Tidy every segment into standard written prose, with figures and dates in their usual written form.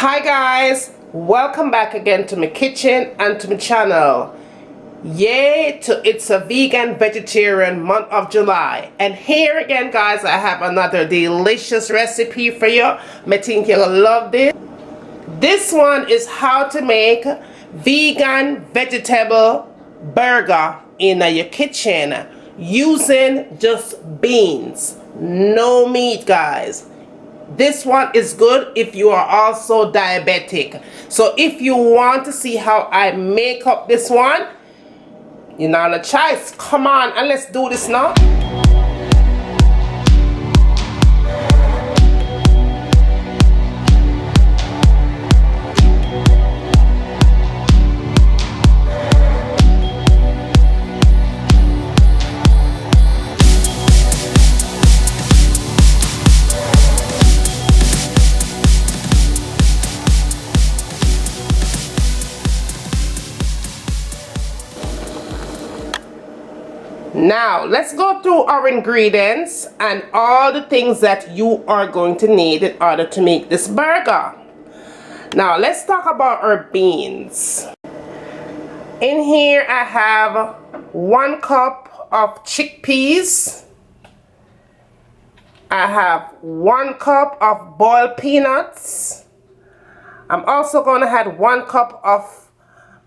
Hi guys, welcome back again to my kitchen and to my channel. Yay to it's a vegan vegetarian month of July, and here again guys I have another delicious recipe for you. I think you'll love this. This one is how to make vegan vegetable burger in your kitchen using just beans, no meat guys. This one is good if you are also diabetic. So if you want to see how I make up this one, you know the choice. Come on and let's do this now. Now let's go through our ingredients and all the things that you are going to need in order to make this burger. Now let's talk about our beans. In here I have 1 cup of chickpeas. I have 1 cup of boiled peanuts. I'm also going to add 1 cup of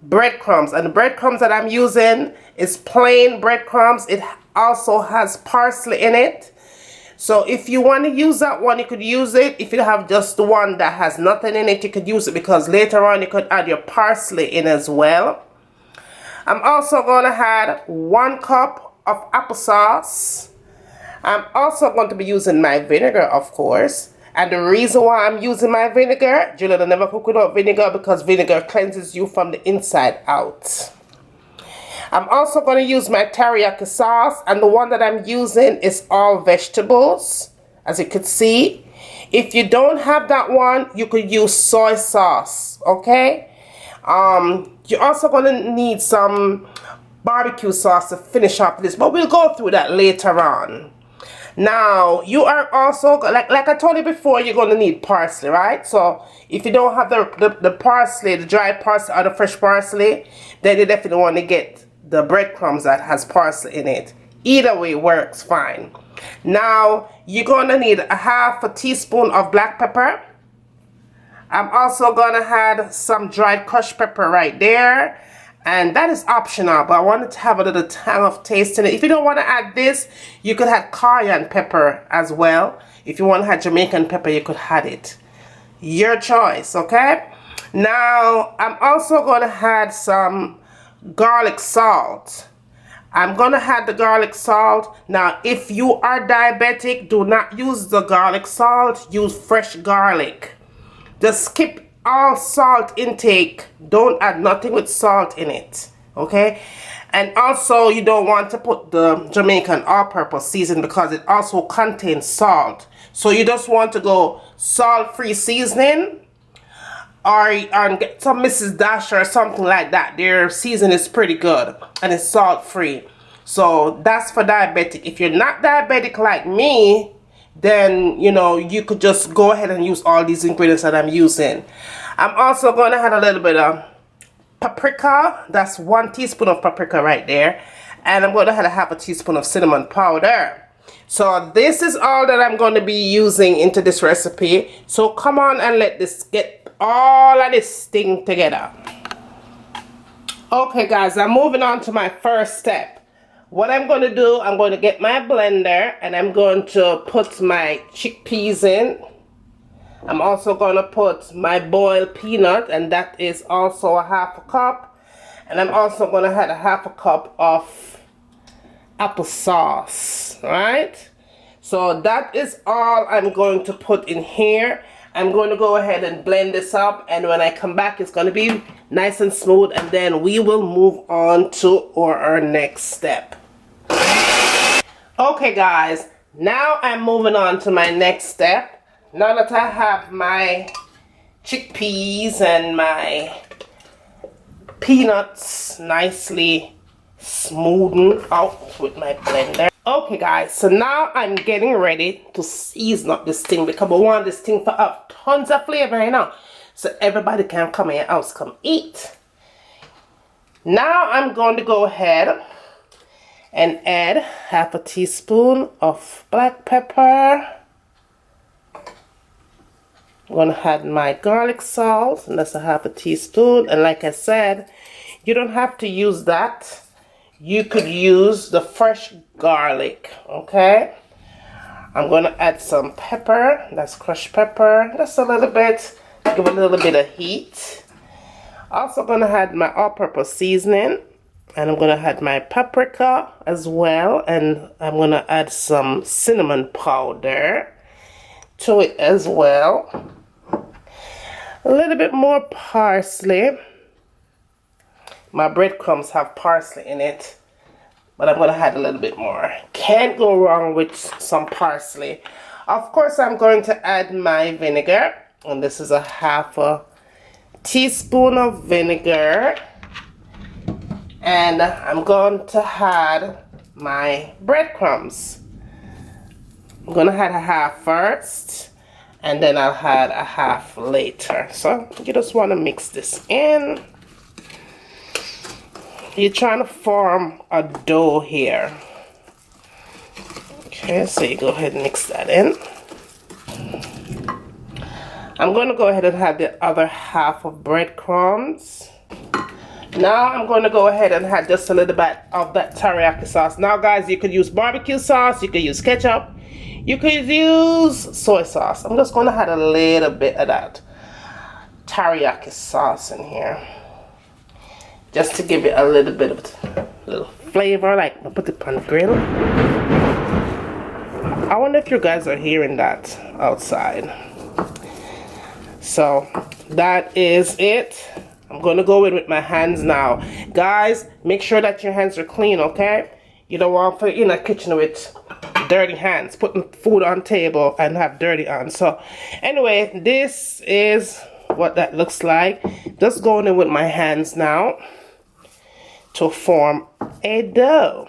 breadcrumbs, and the breadcrumbs that I'm using is plain breadcrumbs. It also has parsley in it, so if you want to use that one you could use it. If you have just the one that has nothing in it, you could use it, because later on you could add your parsley in as well. I'm also going to add 1 cup of applesauce. I'm also going to be using my vinegar, of course. And the reason why I'm using my vinegar, Julia never cook without vinegar, because vinegar cleanses you from the inside out. I'm also going to use my teriyaki sauce, and the one that I'm using is all vegetables, as you can see. If you don't have that one, you could use soy sauce, okay? You're also going to need some barbecue sauce to finish up this, but we'll go through that later on. Now, you are also, like I told you before, you're going to need parsley, right? So, if you don't have the parsley, the dried parsley or the fresh parsley, then you definitely want to get the breadcrumbs that has parsley in it. Either way works fine. Now, you're going to need a ½ teaspoon of black pepper. I'm also going to add some dried crushed pepper right there. And that is optional, but I wanted to have a little tang of taste in it. If you don't want to add this, you could add cayenne pepper as well. If you want to add Jamaican pepper, you could add it. Your choice, okay? Now, I'm also going to add some garlic salt. I'm going to add the garlic salt. Now, if you are diabetic, do not use the garlic salt. Use fresh garlic. Just skip all salt intake. Don't add nothing with salt in it, okay? And also you don't want to put the Jamaican all-purpose seasoning, because it also contains salt. So you just want to go salt-free seasoning, or get some Mrs. Dasher or something like that. Their seasoning is pretty good and it's salt-free. So that's for diabetic. If you're not diabetic like me, then you know you could just go ahead and use all these ingredients that I'm using. I'm also going to add a little bit of paprika. That's 1 teaspoon of paprika right there, and I'm going to add a ½ teaspoon of cinnamon powder. So this is all that I'm going to be using into this recipe. So come on and let this get all of this thing together. Okay guys, I'm moving on to my first step. What I'm going to do, I'm going to get my blender and I'm going to put my chickpeas in. I'm also going to put my boiled peanut, and that is also a ½ cup. And I'm also going to add a ½ cup of applesauce, right? So that is all I'm going to put in here. I'm going to go ahead and blend this up, and when I come back it's going to be nice and smooth, and then we will move on to our next step. Okay guys, now I'm moving on to my next step. Now that I have my chickpeas and my peanuts nicely smoothened out with my blender. Okay guys, so now I'm getting ready to season up this thing, because I want this thing to have tons of flavor, you know. so everybody can come in your house, come eat. Now I'm going to go ahead and add half a teaspoon of black pepper. I'm going to add my garlic salt, and that's a half a teaspoon. And like I said, you don't have to use that. You could use the fresh garlic, okay? I'm going to add some pepper. That's crushed pepper. Just a little bit. Give it a little bit of heat. Also going to add my all-purpose seasoning. And I'm going to add my paprika as well. And I'm going to add some cinnamon powder to it as well. A little bit more parsley. My breadcrumbs have parsley in it, but I'm going to add a little bit more. Can't go wrong with some parsley. Of course, I'm going to add my vinegar, and this is a half a teaspoon of vinegar. And I'm going to add my breadcrumbs. I'm going to add a half first, and then I'll add a half later. So you just want to mix this in. You're trying to form a dough here. Okay, so you go ahead and mix that in. I'm going to go ahead and add the other half of breadcrumbs. Now I'm going to go ahead and add just a little bit of that teriyaki sauce. Now guys, you could use barbecue sauce, you could use ketchup, you could use soy sauce. I'm just going to add a little bit of that teriyaki sauce in here, just to give it a little bit of little flavor, like I put it on the grill. I wonder if you guys are hearing that outside. So that is it. I'm going to go in with my hands now. Guys, make sure that your hands are clean, okay? You don't want to in a kitchen with dirty hands, putting food on table and have dirty hands. So anyway, this is what that looks like. Just going in with my hands now to form a dough.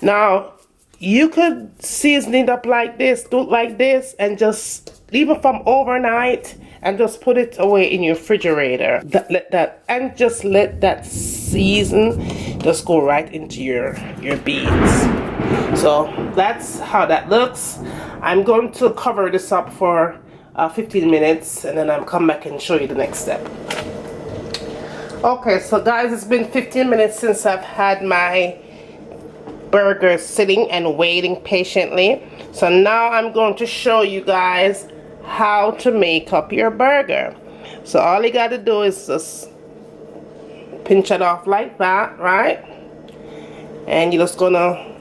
Now, you could season it up like this, do it like this, and just leave it from overnight and just put it away in your refrigerator. Let that season just go right into your beans. So that's how that looks. I'm going to cover this up for 15 minutes, and then I'll come back and show you the next step. Okay, so guys, it's been 15 minutes since I've had my burger sitting and waiting patiently. So now I'm going to show you guys how to make up your burger. So all you got to do is just pinch it off like that, right? And you're just gonna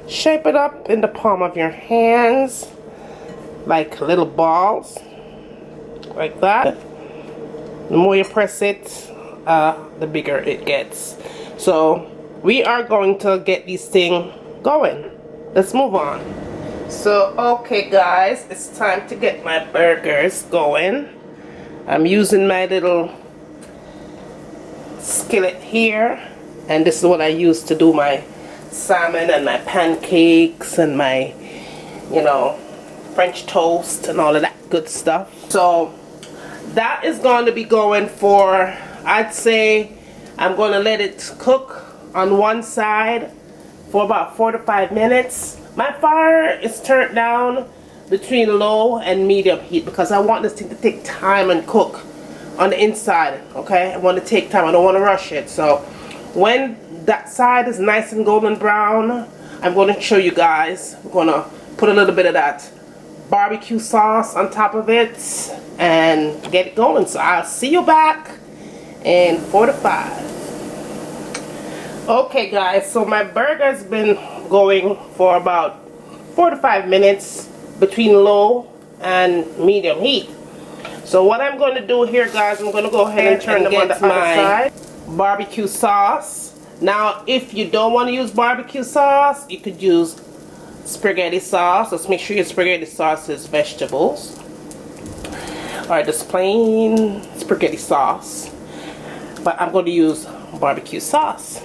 shape it up in the palm of your hands like little balls, like that. The more you press it, the bigger it gets. So we are going to get this thing going. Let's move on. So okay guys, it's time to get my burgers going. I'm using my little skillet here, and this is what I use to do my salmon and my pancakes and my, you know, French toast and all of that good stuff. So that is going to be going for, I'd say I'm going to let it cook on one side for about 4 to 5 minutes. My fire is turned down between low and medium heat because I want this thing to take time and cook on the inside, okay? I want to take time, I don't want to rush it. So when that side is nice and golden brown, I'm going to show you guys. We're going to put a little bit of that barbecue sauce on top of it and get it going. So I'll see you back in 4 to 5. Okay guys, so my burger's been going for about 4 to 5 minutes between low and medium heat. So what I'm going to do here guys, I'm going to go ahead and turn them on the other side. Barbecue sauce. Now if you don't want to use barbecue sauce, you could use spaghetti sauce. Let's make sure your spaghetti sauce is vegetables, or just plain spaghetti sauce, but I'm going to use barbecue sauce.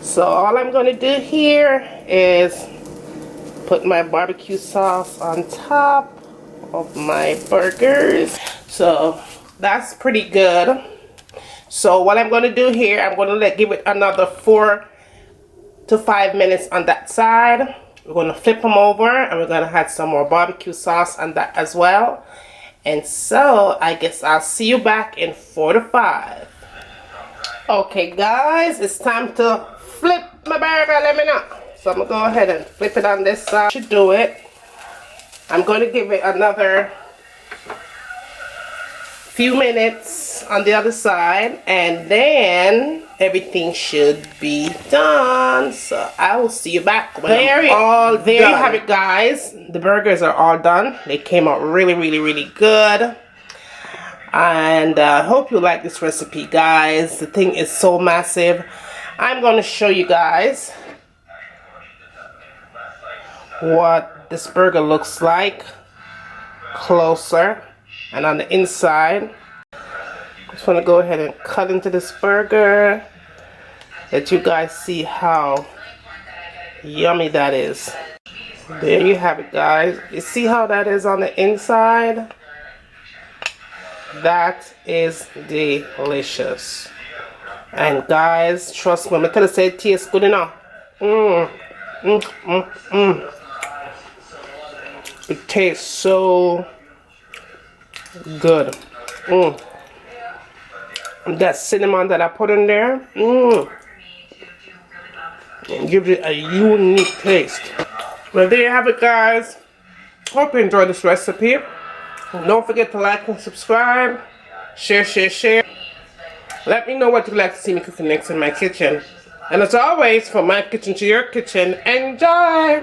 So all I'm going to do here is put my barbecue sauce on top of my burgers. So that's pretty good. So what I'm going to do here, I'm going to give it another 4 to 5 minutes on that side. We're going to flip them over and we're going to add some more barbecue sauce on that as well. And so I guess I'll see you back in 4 to 5. Okay guys, it's time to flip my burger. Let me know. So I'm going to go ahead and flip it on this side. Should do it. I'm going to give it another few minutes on the other side, and then everything should be done. So I will see you back when there you have it guys. The burgers are all done. They came out really good, and I hope you like this recipe guys. The thing is so massive. I'm going to show you guys what this burger looks like closer. And on the inside, just want to go ahead and cut into this burger, let you guys see how yummy that is. There you have it guys. You see how that is on the inside? That is delicious. And guys, trust me, I'm gonna say it tastes good enough. It tastes so good. That cinnamon that I put in there, it gives it a unique taste. Well, there you have it guys. Hope you enjoyed this recipe. Don't forget to like and subscribe. Share. Let me know what you'd like to see me cooking next in my kitchen. And as always, from my kitchen to your kitchen, enjoy!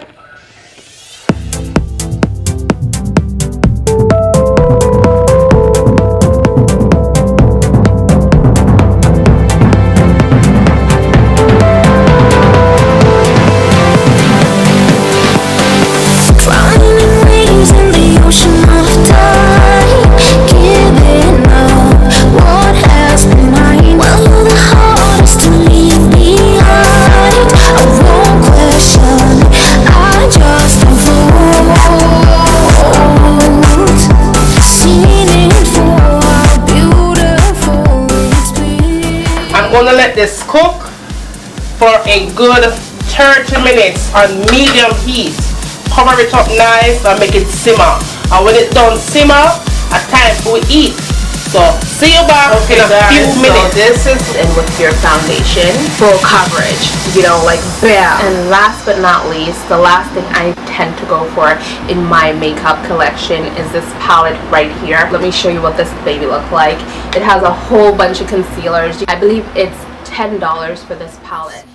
I'm gonna let this cook for a good 30 minutes on medium heat. Cover it up nice and make it simmer. And when it's done simmer, it's time for we eat. So see you back in a few minutes. So this is in with your foundation, full coverage, you know, like bam. And last but not least, the last thing I tend to go for in my makeup collection is this palette right here. Let me show you what this baby looks like. It has a whole bunch of concealers. I believe it's $10 for this palette.